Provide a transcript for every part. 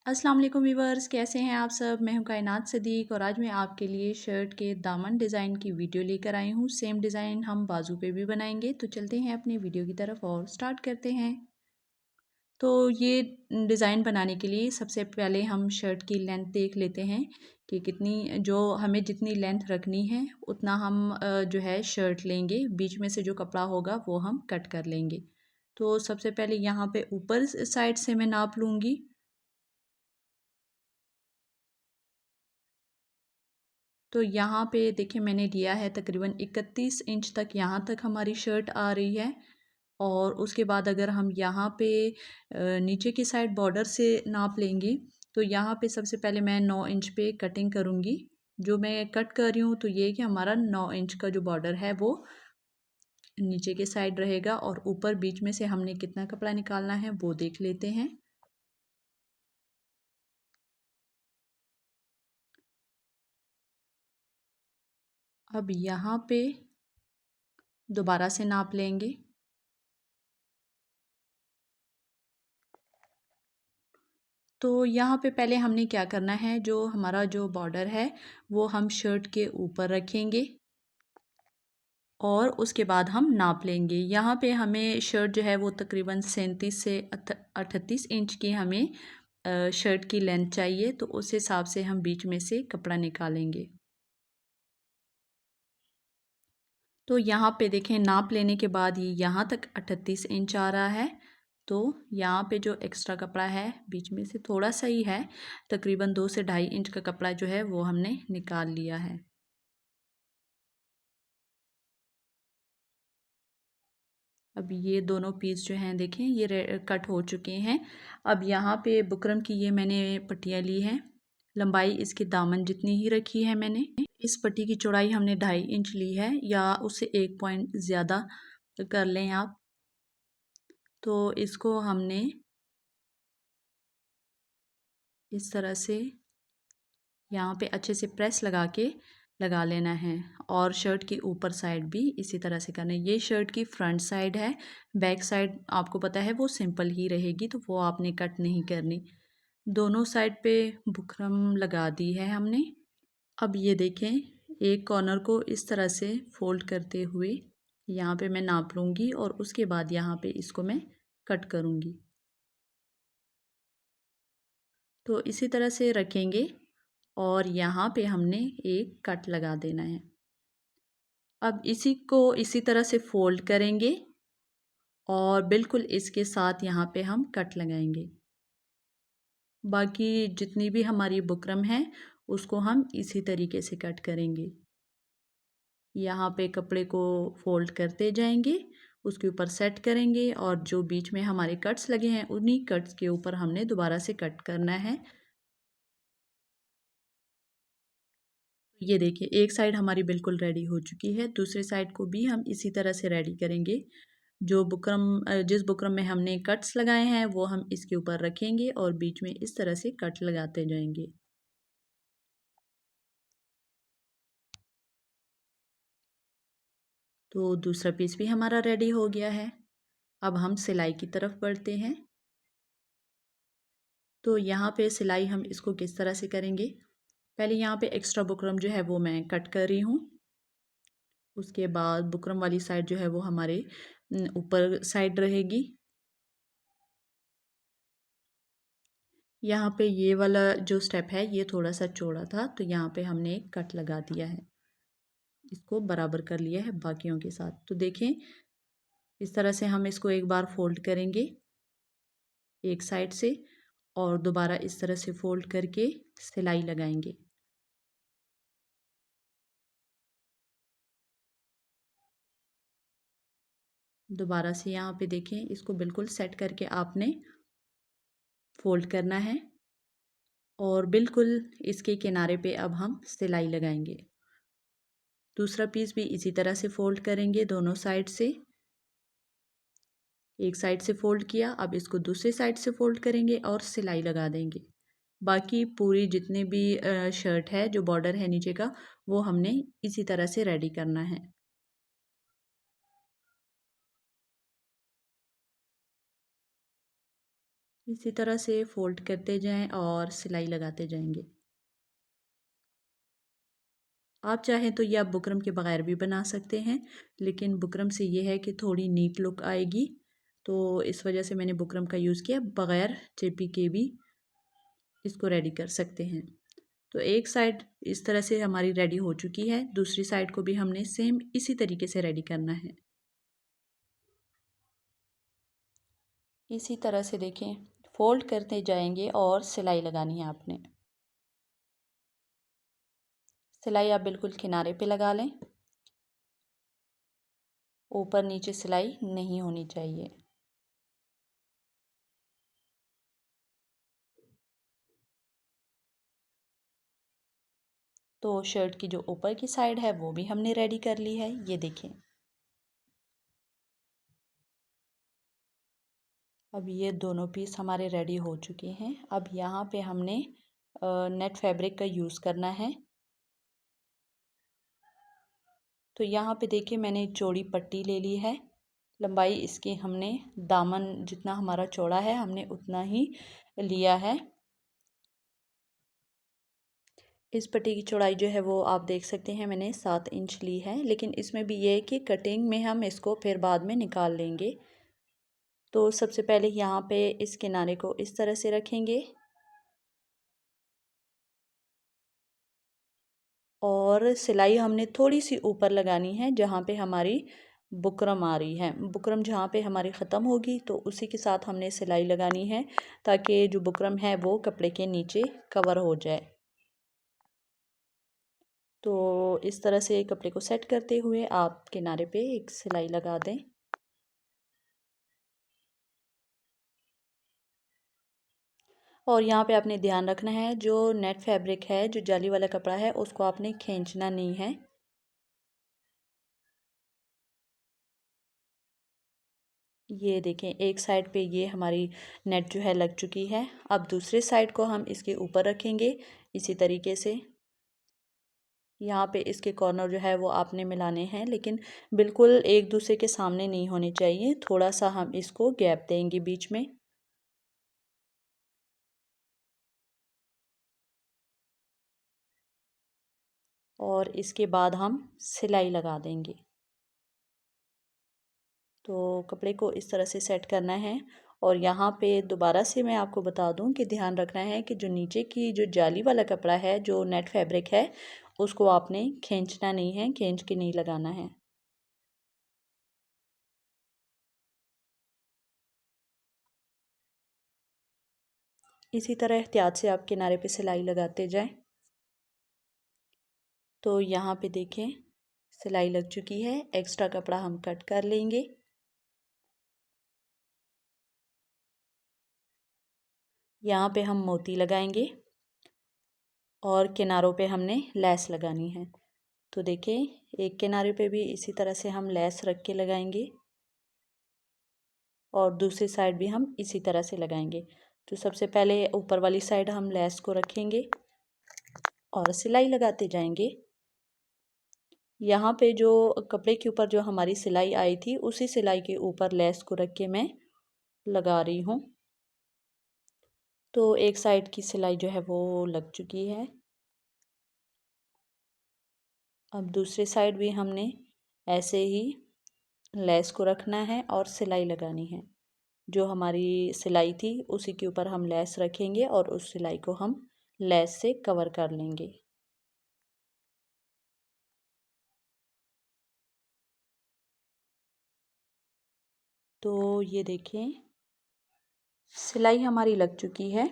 अस्सलाम वालेकुम व्यूवर्स, कैसे हैं आप सब। मैं हूं कायनात सदीक और आज मैं आपके लिए शर्ट के दामन डिज़ाइन की वीडियो लेकर आई हूं। सेम डिज़ाइन हम बाजू पे भी बनाएंगे। तो चलते हैं अपनी वीडियो की तरफ और स्टार्ट करते हैं। तो ये डिज़ाइन बनाने के लिए सबसे पहले हम शर्ट की लेंथ देख लेते हैं कि कितनी, जो हमें जितनी लेंथ रखनी है उतना हम जो है शर्ट लेंगे। बीच में से जो कपड़ा होगा वो हम कट कर लेंगे। तो सबसे पहले यहाँ पे ऊपर साइड से मैं नाप लूँगी। तो यहाँ पे देखिए मैंने लिया है तकरीबन 31 इंच तक, यहाँ तक हमारी शर्ट आ रही है। और उसके बाद अगर हम यहाँ पे नीचे की साइड बॉर्डर से नाप लेंगे तो यहाँ पे सबसे पहले मैं 9 इंच पे कटिंग करूँगी। जो मैं कट कर रही हूँ तो ये कि हमारा 9 इंच का जो बॉर्डर है वो नीचे के साइड रहेगा और ऊपर बीच में से हमने कितना कपड़ा निकालना है वो देख लेते हैं। अब यहाँ पे दोबारा से नाप लेंगे। तो यहाँ पे पहले हमने क्या करना है, जो हमारा जो बॉर्डर है वो हम शर्ट के ऊपर रखेंगे और उसके बाद हम नाप लेंगे। यहाँ पे हमें शर्ट जो है वो तकरीबन 37 से 38 इंच की हमें शर्ट की लेंथ चाहिए। तो उस हिसाब से हम बीच में से कपड़ा निकालेंगे। तो यहाँ पे देखें, नाप लेने के बाद ये यहाँ तक 38 इंच आ रहा है। तो यहाँ पे जो एक्स्ट्रा कपड़ा है बीच में से थोड़ा सा ही है, तकरीबन 2 से 2.5 इंच का कपड़ा जो है वो हमने निकाल लिया है। अब ये दोनों पीस जो हैं देखें ये कट हो चुके हैं। अब यहाँ पे बुकरम की ये मैंने पट्टियाँ ली हैं। लंबाई इसकी दामन जितनी ही रखी है मैंने। इस पट्टी की चौड़ाई हमने 2.5 इंच ली है या उससे 1 पॉइंट ज़्यादा कर लें आप। तो इसको हमने इस तरह से यहाँ पे अच्छे से प्रेस लगा के लगा लेना है। और शर्ट की ऊपर साइड भी इसी तरह से करना है। ये शर्ट की फ्रंट साइड है। बैक साइड आपको पता है वो सिंपल ही रहेगी, तो वो आपने कट नहीं करनी। दोनों साइड पे बुकरम लगा दी है हमने। अब ये देखें, एक कॉर्नर को इस तरह से फोल्ड करते हुए यहाँ पे मैं नाप लूँगी और उसके बाद यहाँ पे इसको मैं कट करूँगी। तो इसी तरह से रखेंगे और यहाँ पे हमने एक कट लगा देना है। अब इसी को इसी तरह से फोल्ड करेंगे और बिल्कुल इसके साथ यहाँ पे हम कट लगाएंगे। बाकी जितनी भी हमारी बुकरम है उसको हम इसी तरीके से कट करेंगे। यहाँ पे कपड़े को फोल्ड करते जाएंगे, उसके ऊपर सेट करेंगे और जो बीच में हमारे कट्स लगे हैं उन्हीं कट्स के ऊपर हमने दोबारा से कट करना है। ये देखिए, एक साइड हमारी बिल्कुल रेडी हो चुकी है, दूसरी साइड को भी हम इसी तरह से रेडी करेंगे। जो बुकरम जिस बुकरम में हमने कट्स लगाए हैं वो हम इसके ऊपर रखेंगे और बीच में इस तरह से कट लगाते जाएंगे। तो दूसरा पीस भी हमारा रेडी हो गया है। अब हम सिलाई की तरफ बढ़ते हैं। तो यहाँ पे सिलाई हम इसको किस तरह से करेंगे, पहले यहाँ पे एक्स्ट्रा बुकरम जो है वो मैं कट कर रही हूँ। उसके बाद बुकरम वाली साइड जो है वो हमारे ऊपर साइड रहेगी। यहाँ पे ये वाला जो स्टेप है ये थोड़ा सा चौड़ा था, तो यहाँ पे हमने एक कट लगा दिया है, इसको बराबर कर लिया है बाकियों के साथ। तो देखें, इस तरह से हम इसको एक बार फोल्ड करेंगे एक साइड से और दोबारा इस तरह से फोल्ड करके सिलाई लगाएंगे। दोबारा से यहाँ पे देखें, इसको बिल्कुल सेट करके आपने फोल्ड करना है और बिल्कुल इसके किनारे पे अब हम सिलाई लगाएंगे। दूसरा पीस भी इसी तरह से फोल्ड करेंगे दोनों साइड से। एक साइड से फोल्ड किया, अब इसको दूसरी साइड से फोल्ड करेंगे और सिलाई लगा देंगे। बाकी पूरी जितने भी शर्ट है, जो बॉर्डर है नीचे का, वो हमने इसी तरह से रेडी करना है। इसी तरह से फ़ोल्ड करते जाएं और सिलाई लगाते जाएंगे। आप चाहें तो ये आप बुकरम के बगैर भी बना सकते हैं, लेकिन बुकरम से ये है कि थोड़ी नीट लुक आएगी, तो इस वजह से मैंने बुकरम का यूज़ किया। बगैर चेपी के भी इसको रेडी कर सकते हैं। तो एक साइड इस तरह से हमारी रेडी हो चुकी है, दूसरी साइड को भी हमने सेम इसी तरीके से रेडी करना है। इसी तरह से देखें, फोल्ड करते जाएंगे और सिलाई लगानी है आपने। सिलाई आप बिल्कुल किनारे पे लगा लें, ऊपर नीचे सिलाई नहीं होनी चाहिए। तो शर्ट की जो ऊपर की साइड है वो भी हमने रेडी कर ली है, ये देखें। अब ये दोनों पीस हमारे रेडी हो चुके हैं। अब यहाँ पे हमने नेट फैब्रिक का यूज़ करना है। तो यहाँ पे देखिए मैंने चौड़ी पट्टी ले ली है। लंबाई इसकी हमने दामन जितना हमारा चौड़ा है हमने उतना ही लिया है। इस पट्टी की चौड़ाई जो है वो आप देख सकते हैं मैंने 7 इंच ली है, लेकिन इसमें भी ये है कि कटिंग में हम इसको फिर बाद में निकाल लेंगे। तो सबसे पहले यहाँ पे इस किनारे को इस तरह से रखेंगे और सिलाई हमने थोड़ी सी ऊपर लगानी है जहाँ पे हमारी बुकरम आ रही है। बुकरम जहाँ पे हमारी ख़त्म होगी तो उसी के साथ हमने सिलाई लगानी है, ताकि जो बुकरम है वो कपड़े के नीचे कवर हो जाए। तो इस तरह से कपड़े को सेट करते हुए आप किनारे पे एक सिलाई लगा दें। और यहाँ पे आपने ध्यान रखना है, जो नेट फैब्रिक है, जो जाली वाला कपड़ा है, उसको आपने खींचना नहीं है। ये देखें एक साइड पे ये हमारी नेट जो है लग चुकी है। अब दूसरे साइड को हम इसके ऊपर रखेंगे इसी तरीके से। यहाँ पे इसके कॉर्नर जो है वो आपने मिलाने हैं, लेकिन बिल्कुल एक दूसरे के सामने नहीं होने चाहिए। थोड़ा सा हम इसको गैप देंगे बीच में। और इसके बाद हम सिलाई लगा देंगे। तो कपड़े को इस तरह से सेट करना है। और यहाँ पे दोबारा से मैं आपको बता दूँ कि ध्यान रखना है कि जो नीचे की जो जाली वाला कपड़ा है, जो नेट फैब्रिक है, उसको आपने खींचना नहीं है, खींच के नहीं लगाना है। इसी तरह एहतियात से आप किनारे पे सिलाई लगाते जाएं। तो यहाँ पे देखें सिलाई लग चुकी है। एक्स्ट्रा कपड़ा हम कट कर लेंगे। यहाँ पे हम मोती लगाएंगे और किनारों पे हमने लेस लगानी है। तो देखें एक किनारे पे भी इसी तरह से हम लेस रख के लगाएंगे और दूसरी साइड भी हम इसी तरह से लगाएंगे। तो सबसे पहले ऊपर वाली साइड हम लेस को रखेंगे और सिलाई लगाते जाएंगे। यहाँ पे जो कपड़े के ऊपर जो हमारी सिलाई आई थी, उसी सिलाई के ऊपर लेस को रख के मैं लगा रही हूँ। तो एक साइड की सिलाई जो है वो लग चुकी है। अब दूसरी साइड भी हमने ऐसे ही लेस को रखना है और सिलाई लगानी है। जो हमारी सिलाई थी उसी के ऊपर हम लेस रखेंगे और उस सिलाई को हम लेस से कवर कर लेंगे। तो ये देखें सिलाई हमारी लग चुकी है,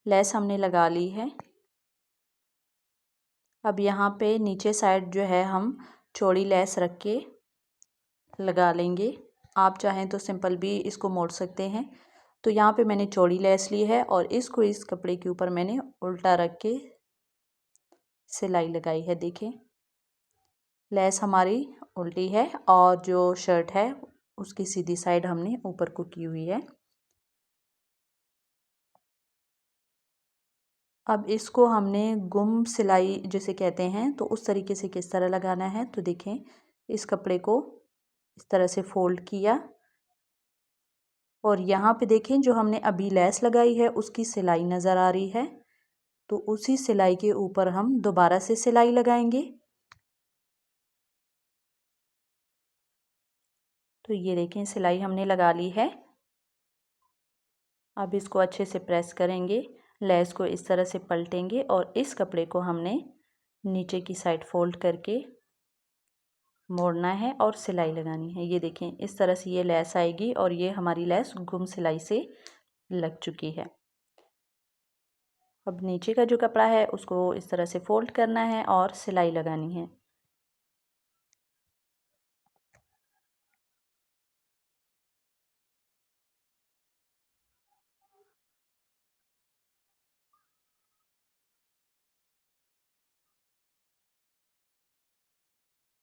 लेस हमने लगा ली है। अब यहाँ पे नीचे साइड जो है हम चौड़ी लेस रख के लगा लेंगे। आप चाहें तो सिंपल भी इसको मोड़ सकते हैं। तो यहाँ पे मैंने चौड़ी लेस ली है और इसको इस कपड़े के ऊपर मैंने उल्टा रख के सिलाई लगाई है। देखें लेस हमारी उल्टी है और जो शर्ट है उसकी सीधी साइड हमने ऊपर को की हुई है। अब इसको हमने गुम सिलाई जिसे कहते हैं, तो उस तरीके से किस तरह लगाना है। तो देखें इस कपड़े को इस तरह से फोल्ड किया और यहाँ पे देखें जो हमने अभी लेस लगाई है उसकी सिलाई नज़र आ रही है, तो उसी सिलाई के ऊपर हम दोबारा से सिलाई लगाएंगे। तो ये देखें सिलाई हमने लगा ली है। अब इसको अच्छे से प्रेस करेंगे, लेस को इस तरह से पलटेंगे और इस कपड़े को हमने नीचे की साइड फोल्ड करके मोड़ना है और सिलाई लगानी है। ये देखें इस तरह से ये लेस आएगी और ये हमारी लेस गुम सिलाई से लग चुकी है। अब नीचे का जो कपड़ा है उसको इस तरह से फोल्ड करना है और सिलाई लगानी है।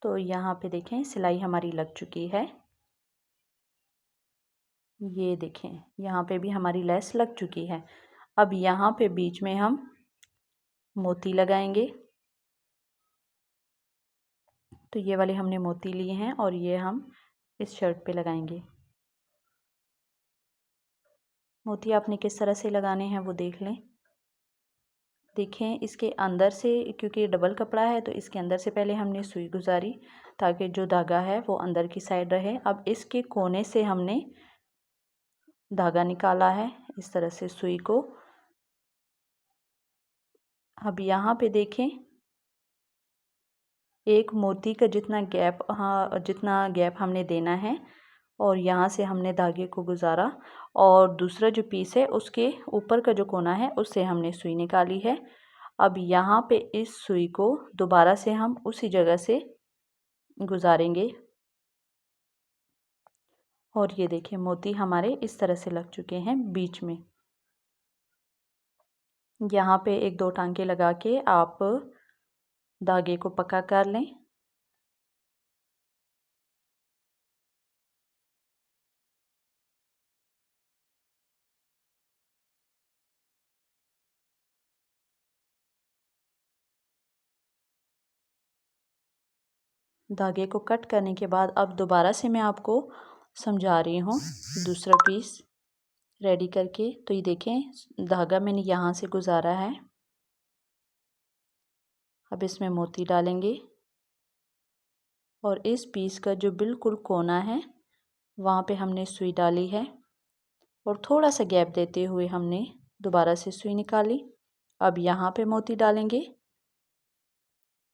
तो यहाँ पे देखें सिलाई हमारी लग चुकी है। ये देखें यहाँ पे भी हमारी लेस लग चुकी है। अब यहाँ पे बीच में हम मोती लगाएंगे। तो ये वाले हमने मोती लिए हैं और ये हम इस शर्ट पे लगाएंगे। मोती आपने किस तरह से लगाने हैं वो देख लें। देखें इसके अंदर से, क्योंकि डबल कपड़ा है तो इसके अंदर से पहले हमने सुई गुजारी ताकि जो धागा है वो अंदर की साइड रहे। अब इसके कोने से हमने धागा निकाला है इस तरह से सुई को। अब यहाँ पे देखें एक मोती का जितना गैप, हाँ जितना गैप हमने देना है और यहाँ से हमने धागे को गुजारा और दूसरा जो पीस है उसके ऊपर का जो कोना है उससे हमने सुई निकाली है। अब यहाँ पे इस सुई को दोबारा से हम उसी जगह से गुजारेंगे और ये देखिए मोती हमारे इस तरह से लग चुके हैं बीच में। यहाँ पे एक दो टांके लगा के आप धागे को पक्का कर लें। धागे को कट करने के बाद अब दोबारा से मैं आपको समझा रही हूँ दूसरा पीस रेडी करके। तो ये देखें धागा मैंने यहाँ से गुजारा है। अब इसमें मोती डालेंगे और इस पीस का जो बिल्कुल कोना है वहाँ पे हमने सुई डाली है और थोड़ा सा गैप देते हुए हमने दोबारा से सुई निकाली। अब यहाँ पे मोती डालेंगे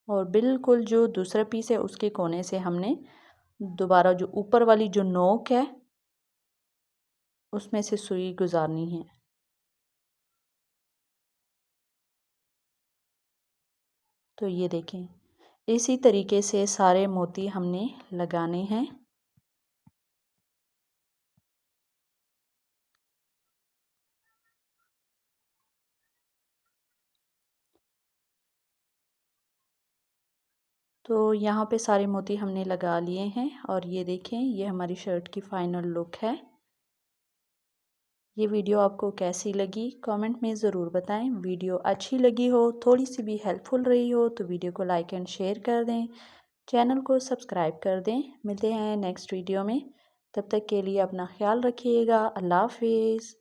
और बिल्कुल जो दूसरा पीस है उसके कोने से हमने दोबारा जो ऊपर वाली जो नोक है उसमें से सुई गुजारनी है। तो ये देखें इसी तरीके से सारे मोती हमने लगाने हैं। तो यहाँ पे सारे मोती हमने लगा लिए हैं और ये देखें ये हमारी शर्ट की फाइनल लुक है। ये वीडियो आपको कैसी लगी कमेंट में ज़रूर बताएं। वीडियो अच्छी लगी हो, थोड़ी सी भी हेल्पफुल रही हो तो वीडियो को लाइक एंड शेयर कर दें, चैनल को सब्सक्राइब कर दें। मिलते हैं नेक्स्ट वीडियो में, तब तक के लिए अपना ख्याल रखिएगा। अल्लाह हाफिज़।